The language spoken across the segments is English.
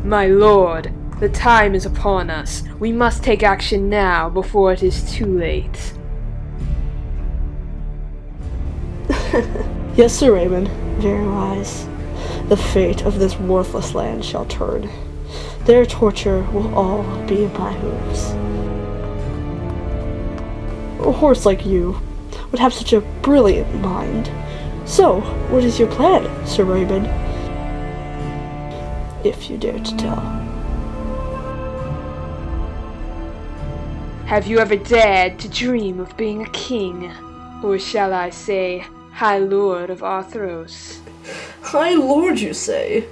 My lord, the time is upon us. We must take action now before it is too late. Yes, Sir Raymond, very wise. The fate of this worthless land shall turn. Their torture will all be in my hooves. A horse like you would have such a brilliant mind. So, what is your plan, Sir Raymond? If you dare to tell. Have you ever dared to dream of being a king? Or shall I say, High Lord of Arthros? High Lord, you say?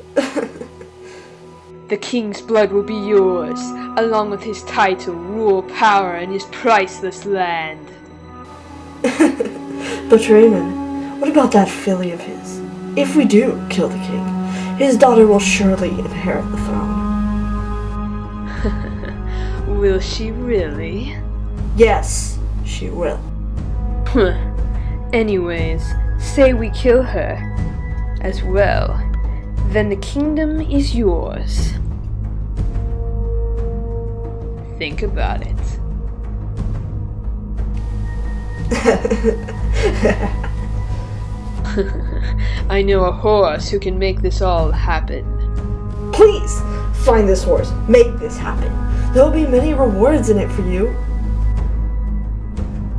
The king's blood will be yours, along with his title, rule, power, and his priceless land. But Raymond, what about that filly of his? If we do kill the king, his daughter will surely inherit the throne. Will she really? Yes, she will. Anyways, say we kill her as well. Then the kingdom is yours. Think about it. I know a horse who can make this all happen. Please, find this horse. Make this happen. There will be many rewards in it for you.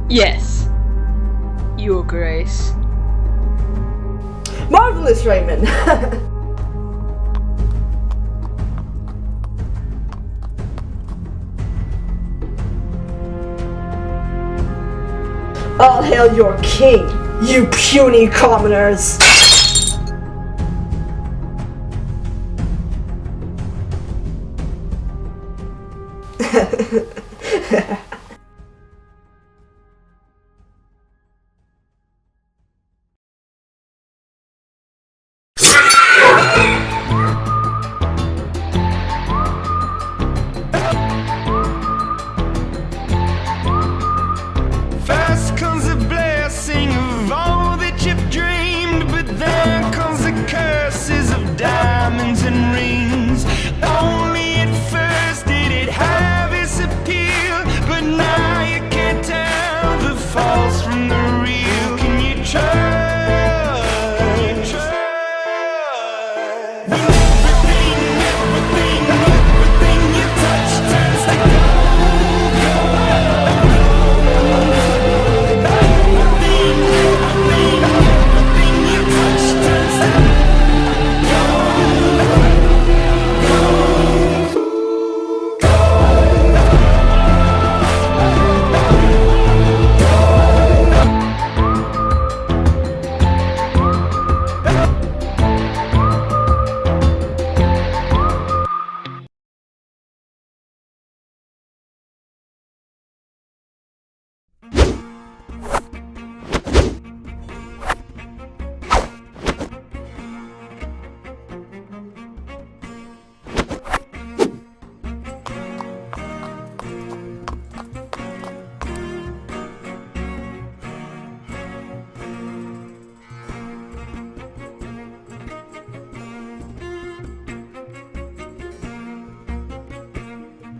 Yes, Your Grace. Marvelous, Raymond! All hail your king, you puny commoners! First comes the blessing of all that you've dreamed, but then comes the curses of diamonds and rings. Only at first did it have its appeal, but now you can't tell the false from the real. Can you trust? When everything you touch turns to gold, everything you touch turns to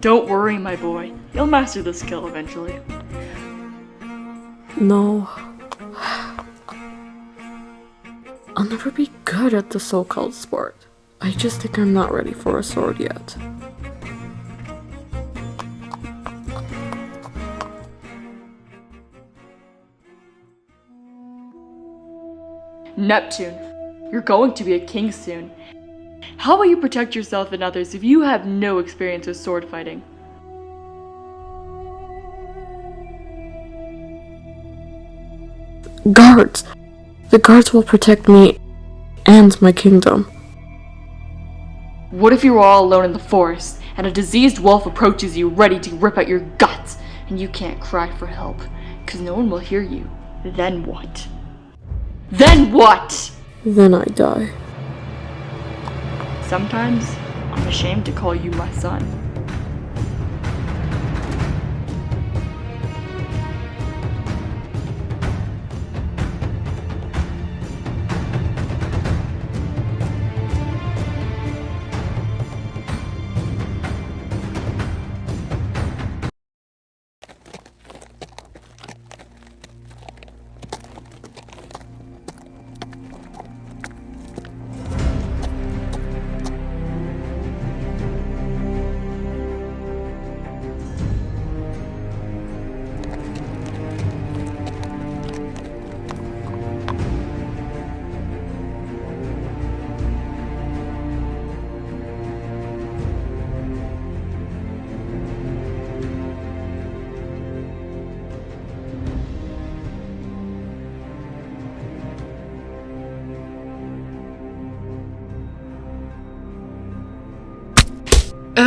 Don't worry, my boy. You'll master the skill eventually. No. I'll never be good at the so-called sport. I just think I'm not ready for a sword yet. Neptune, you're going to be a king soon. How will you protect yourself and others if you have no experience with sword fighting? Guards! The guards will protect me and my kingdom. What if you're all alone in the forest and a diseased wolf approaches you ready to rip out your guts and you can't cry for help because no one will hear you? Then what? Then what? Then I die. Sometimes I'm ashamed to call you my son.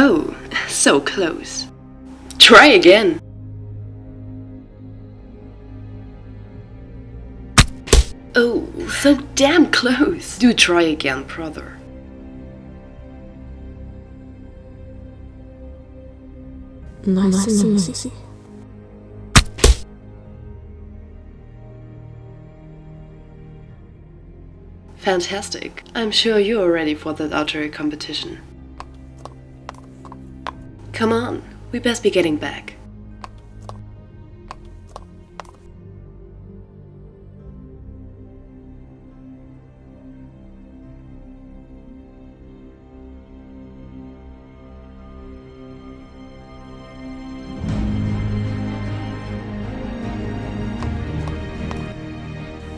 Oh, so close. Try again. Oh, so damn close. Do try again, brother. Nice and easy. Fantastic. I'm sure you're ready for that archery competition. Come on, we best be getting back.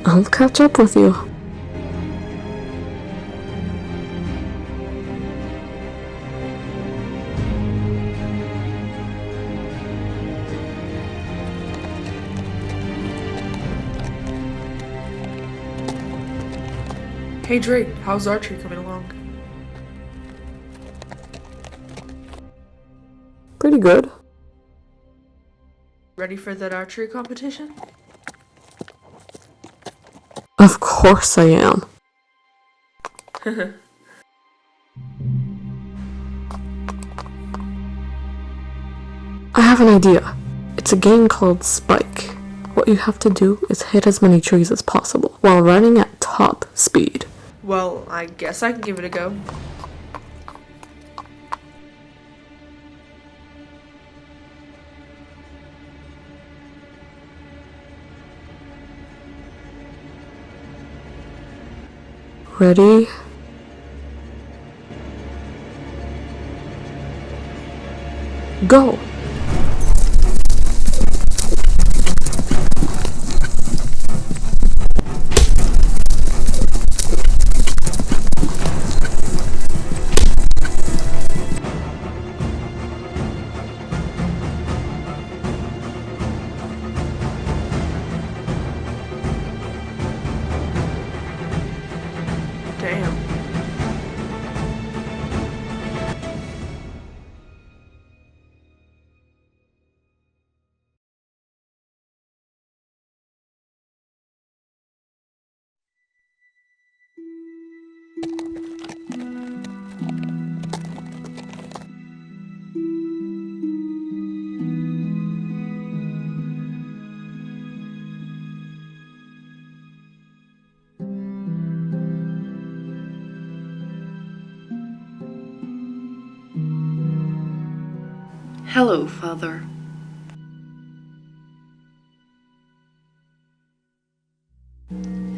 I'll catch up with you. Hey Drake, how's archery coming along? Pretty good. Ready for that archery competition? Of course I am. I have an idea. It's a game called Spike. What you have to do is hit as many trees as possible while running at top speed. Well, I guess I can give it a go. Ready? Go! Damn. Hello, father.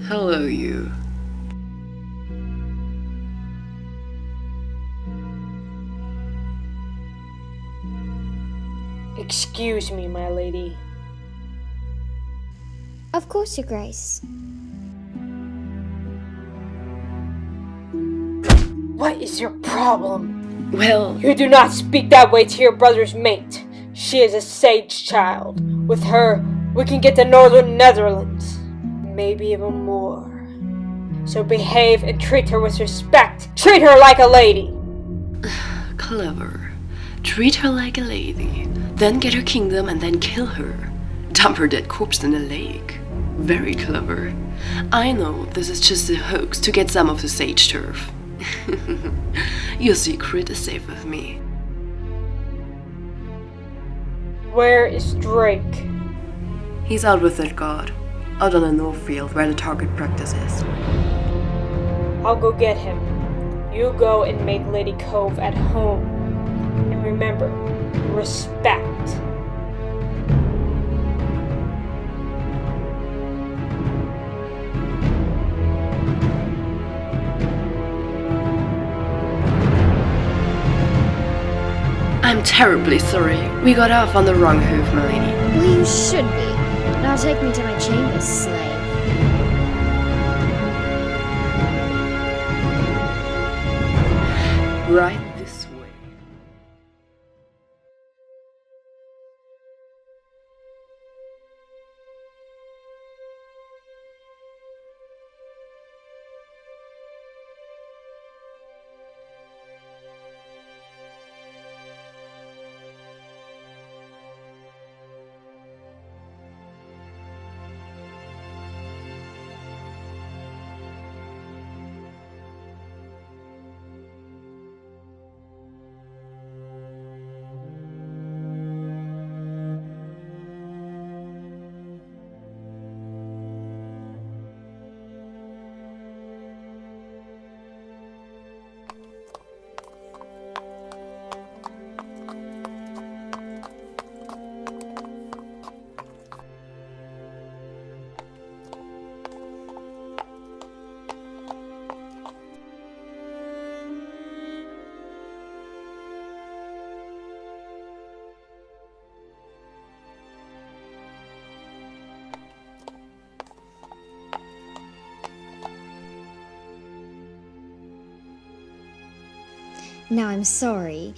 Hello, you. Excuse me, my lady. Of course, Your Grace. What is your problem? Well, You do not speak that way to your brother's mate. She is a sage child. With her, we can get the northern Netherlands. Maybe even more. So behave and treat her with respect. Treat her like a lady. clever. Treat her like a lady, then get her kingdom and then kill her. Dump her dead corpse in a lake. Very clever. I know this is just a hoax to get some of the sage turf. Your secret is safe with me. Where is Drake? He's out with that god, out on the north field where the target practice is. I'll go get him. You go and make Lady Cove at home. And remember, respect. I'm terribly sorry. We got off on the wrong hoof, my lady. Well, you should be. Now take me to my chambers, slave. Right this way. Now I'm sorry.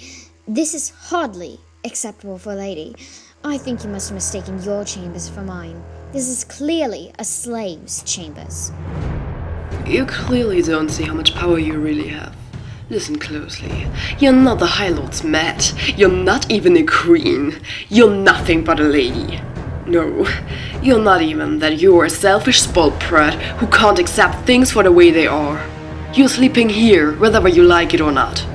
This is hardly acceptable for a lady. I think you must have mistaken your chambers for mine. This is clearly a slave's chambers. You clearly don't see how much power you really have. Listen closely. You're not the High Lord's mat. You're not even a queen. You're nothing but a lady. No, you're not even that. You're a selfish spoiled brat who can't accept things for the way they are. You're sleeping here, whether you like it or not.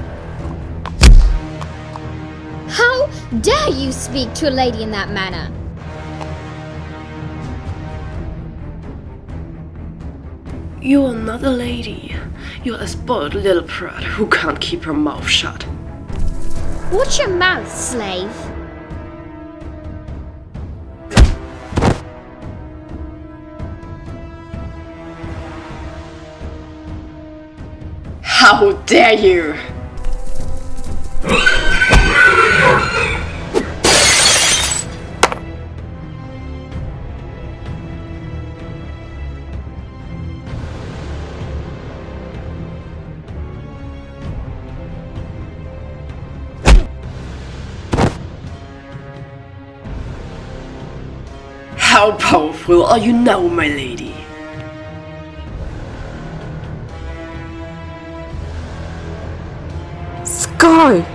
How dare you speak to a lady in that manner? You're not a lady. You're a spoiled little brat who can't keep her mouth shut. Watch your mouth, slave. How dare you! How powerful are you now, my lady? Sky!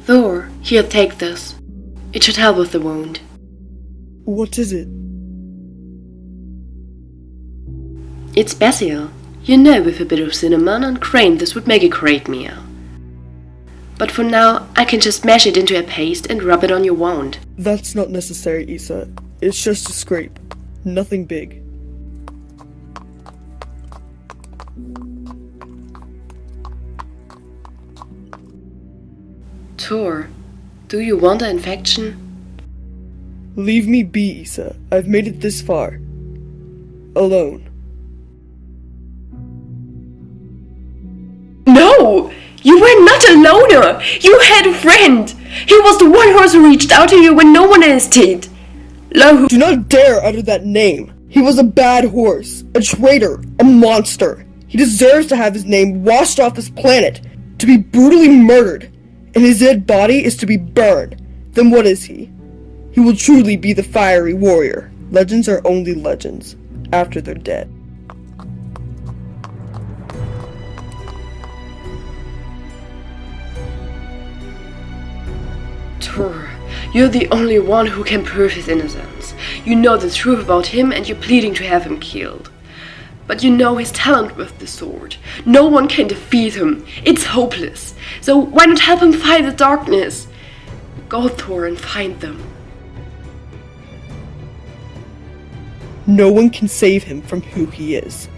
Thor, here, take this. It should help with the wound. What is it? It's basil. You know, with a bit of cinnamon and cream this would make a great meal. But for now, I can just mash it into a paste and rub it on your wound. That's not necessary, Issa. It's just a scrape. Nothing big. Thor, do you want an infection? Leave me be, Issa. I've made it this far. Alone. No! You were not a loner! You had a friend! He was the one horse who reached out to you when no one else did! Do not dare utter that name! He was a bad horse, a traitor, a monster. He deserves to have his name washed off this planet, to be brutally murdered, and his dead body is to be burned. Then what is he? He will truly be the fiery warrior. Legends are only legends, after they're dead. Thor, you're the only one who can prove his innocence. You know the truth about him and you're pleading to have him killed. But you know his talent with the sword. No one can defeat him. It's hopeless. So why not help him fight the darkness? Go, Thor, and find them. No one can save him from who he is.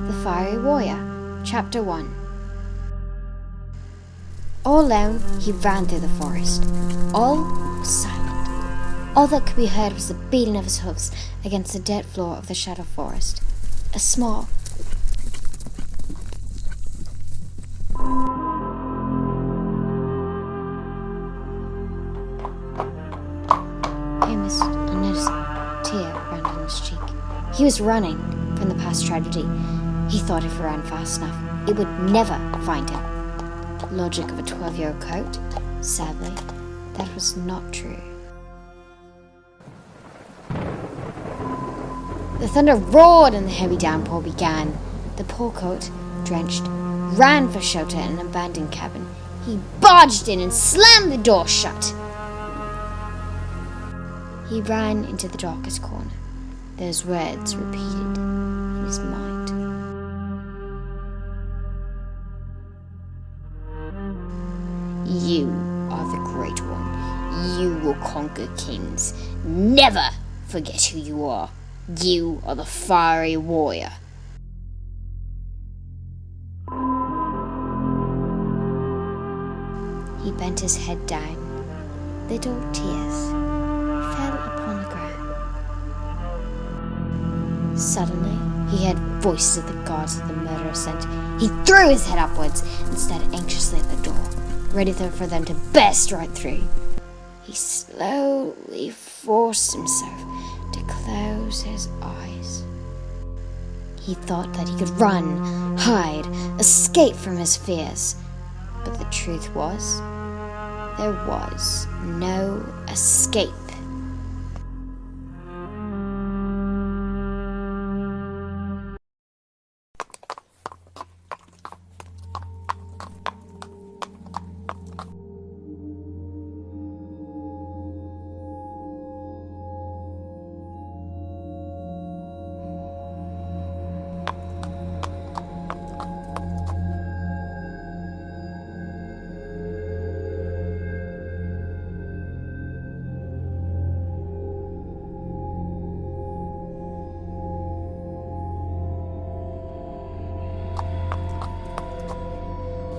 The Fiery Warrior, Chapter 1. All alone, he ran through the forest. All was silent. All that could be heard was the beating of his hoofs against the dead floor of the Shadow Forest. A small, He was running from the past tragedy. He thought if he ran fast enough, it would never find him. Logic of a 12-year-old coat? Sadly, that was not true. The thunder roared and the heavy downpour began. The poor coat, drenched, ran for shelter in an abandoned cabin. He barged in and slammed the door shut. He ran into the darkest corner. Those words repeated in his mind. You are the Great One. You will conquer kings. Never forget who you are. You are the fiery warrior. He bent his head down. Little tears fell upon the ground. Suddenly, he heard voices of the guards of the murderer sent. He threw his head upwards and stared anxiously at the door, ready for them to burst right through. He slowly forced himself to close his eyes. He thought that he could run, hide, escape from his fears. But the truth was, there was no escape.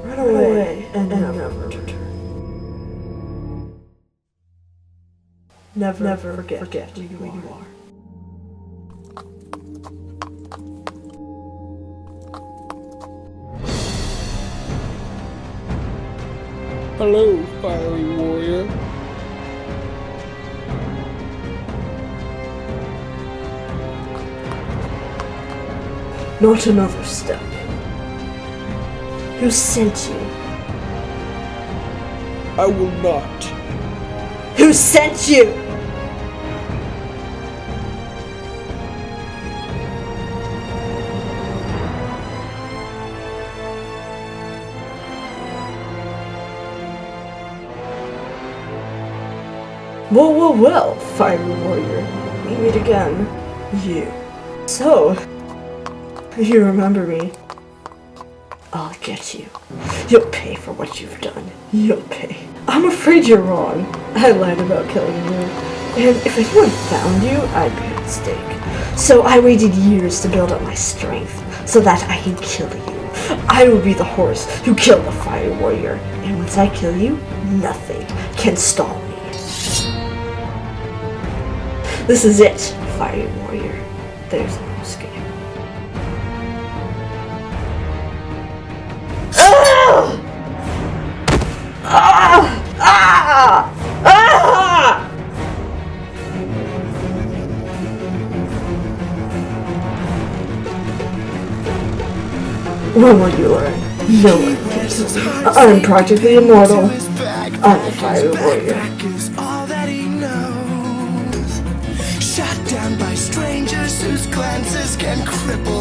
Run away and never return. Never forget who you are. Hello, fiery warrior. Not another step. Who sent you? I will not. Who sent you? Well, fiery warrior. We meet again. You. So, you remember me? I'll get you. You'll pay for what you've done. You'll pay. I'm afraid you're wrong. I lied about killing you. And if anyone found you, I'd be a mistake. So I waited years to build up my strength so that I can kill you. I will be the horse who killed the fiery warrior. And once I kill you, nothing can stop me. This is it, fiery warrior. There's no escape. When will you learn? You'll learn. I'm practically immortal. I'm a fiery warrior. Shot down by strangers whose glances can cripple